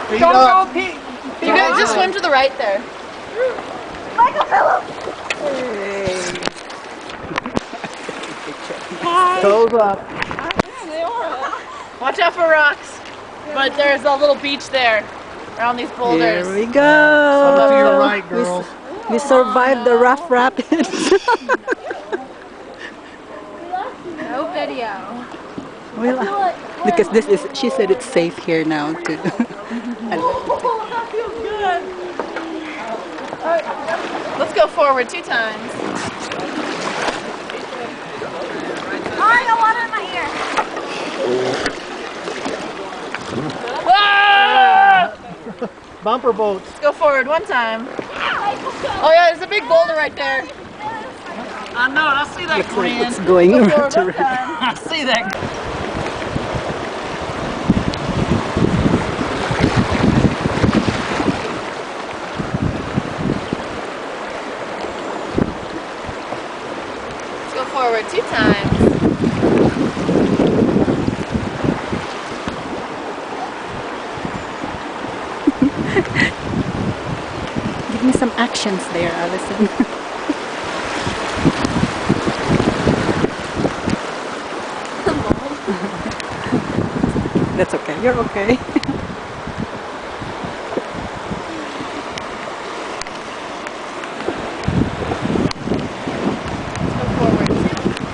Feet Don't up. go pee. You guys just swim to the right there. Michael Phillips! Toes up. Watch out for rocks. But there's a little beach there around these boulders. Here we Swim to your go. right, girls. We survived the rough rapids. No video. Because this is, she said it's safe here now too. That feels good. Let's go forward 2 times. Oh, I got water in my ear. Ah! Bumper boats. Let's go forward 1 time. Oh yeah, there's a big boulder right there. I know it. I see that Looks like grin. it's going Go around forward to 1 time. I see that. Let's go forward 2 times. Give me some actions there, Allison. That's okay. You're okay.